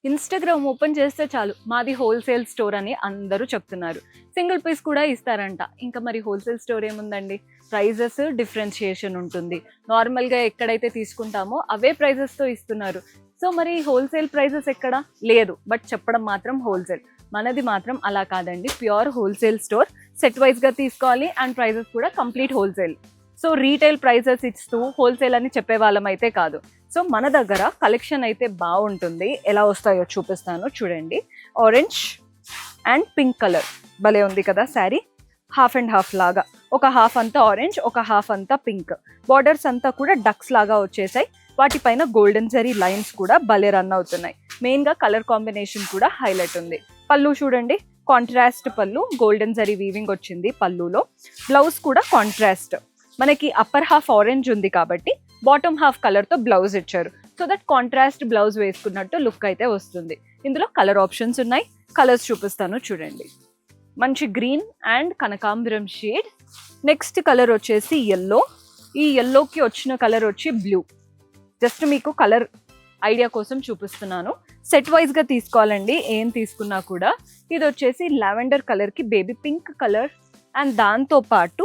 Instagram open చేస్తే చాలు మాది హోల్‌సేల్ స్టోర్ అని అందరూ చెప్తున్నారు. సింగిల్ పీస్ కూడా ఇస్తారంట. ఇంకా మరి హోల్‌సేల్ స్టోర్ ఏముందండి? ప్రైజెస్ డిఫరెన్షియేషన్ ఉంటుంది. నార్మల్‌గా ఎక్కడైతే తీసుకుంటామో అవే ప్రైజెస్‌తో ఇస్తున్నారు. సో మరి హోల్‌సేల్ ప్రైజెస్ ఎక్కడ? లేదు. బట్ చెప్పడం మాత్రం హోల్‌సేల్. మనది మాత్రం అలా కాదండి. Pure wholesale store. సెట్ వైస్‌గా తీసుకోవాలి అండ్ ప్రైజెస్ కూడా complete wholesale. So retail prices ఇస్తూ హోల్‌సేల్ అని చెప్పేవాళ్ళం అయితే కాదు. సో మన దగ్గర కలెక్షన్ అయితే బాగుంటుంది. ఎలా వస్తాయో చూపిస్తాను చూడండి. ఆరెంజ్ అండ్ పింక్ కలర్ భలే ఉంది కదా శారీ. హాఫ్ అండ్ హాఫ్ లాగా, ఒక హాఫ్ అంతా ఆరెంజ్, ఒక హాఫ్ అంతా పింక్. బార్డర్స్ అంతా కూడా డక్స్ లాగా వచ్చేసాయి. వాటిపైన గోల్డెన్ జరీ లైన్స్ కూడా భలే రన్ అవుతున్నాయి. మెయిన్గా కలర్ కాంబినేషన్ కూడా హైలైట్ ఉంది. పళ్ళు చూడండి, కాంట్రాస్ట్ పళ్ళు, గోల్డెన్ జరీ వీవింగ్ వచ్చింది పళ్ళులో. బ్లౌజ్ కూడా కాంట్రాస్ట్. మనకి అప్పర్ హాఫ్ ఆరెంజ్ ఉంది కాబట్టి బాటమ్ హాఫ్ కలర్తో బ్లౌజ్ ఇచ్చారు. సో దట్ కాంట్రాస్ట్ బ్లౌజ్ వేసుకున్నట్టు లుక్ అయితే వస్తుంది. ఇందులో కలర్ ఆప్షన్స్ ఉన్నాయి. కలర్స్ చూపిస్తాను చూడండి. మంచి గ్రీన్ అండ్ కనకాంబరం షేడ్. నెక్స్ట్ కలర్ వచ్చేసి ఎల్లో. ఈ ఎల్లోకి వచ్చిన కలర్ వచ్చి బ్లూ. జస్ట్ మీకు కలర్ ఐడియా కోసం చూపిస్తున్నాను. సెట్ వైజ్గా తీసుకోవాలండి ఏం తీసుకున్నా కూడా. ఇది వచ్చేసి లావెండర్ కలర్కి బేబీ పింక్ కలర్ అండ్ దాంతో పాటు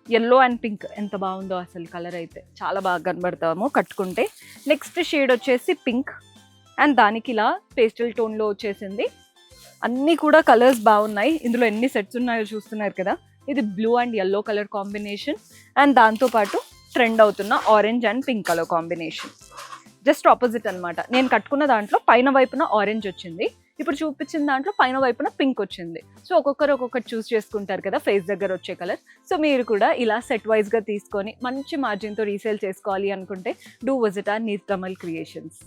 ఎల్లో అండ్ పింక్. ఎంత బాగుందో అసలు కలర్ అయితే, చాలా బాగా కనబడతాము కట్టుకుంటే. నెక్స్ట్ షేడ్ వచ్చేసి పింక్ అండ్ దానికి ఇలా పేస్టల్ టోన్లో వచ్చేసింది. అన్నీ కూడా కలర్స్ బాగున్నాయి. ఇందులో ఎన్ని సెట్స్ ఉన్నాయో చూస్తున్నారు కదా. ఇది blue and yellow colour combination and దాంతోపాటు ట్రెండ్ అవుతున్న orange and pink colour combination. Just opposite అనమాట. నేను కట్టుకున్న దాంట్లో పైన వైపున ఆరెంజ్ వచ్చింది, ఇప్పుడు చూపించిన దాంట్లో పైన వైపున పింక్ వచ్చింది. సో ఒక్కొక్కరు ఒక్కొక్కటి చూస్ చేసుకుంటారు కదా ఫేస్ దగ్గర వచ్చే కలర్. సో మీరు కూడా ఇలా సెట్ వైజ్గా తీసుకొని మంచి మార్జిన్తో రీసేల్ చేసుకోవాలి అనుకుంటే do visit are Neelakamal creations.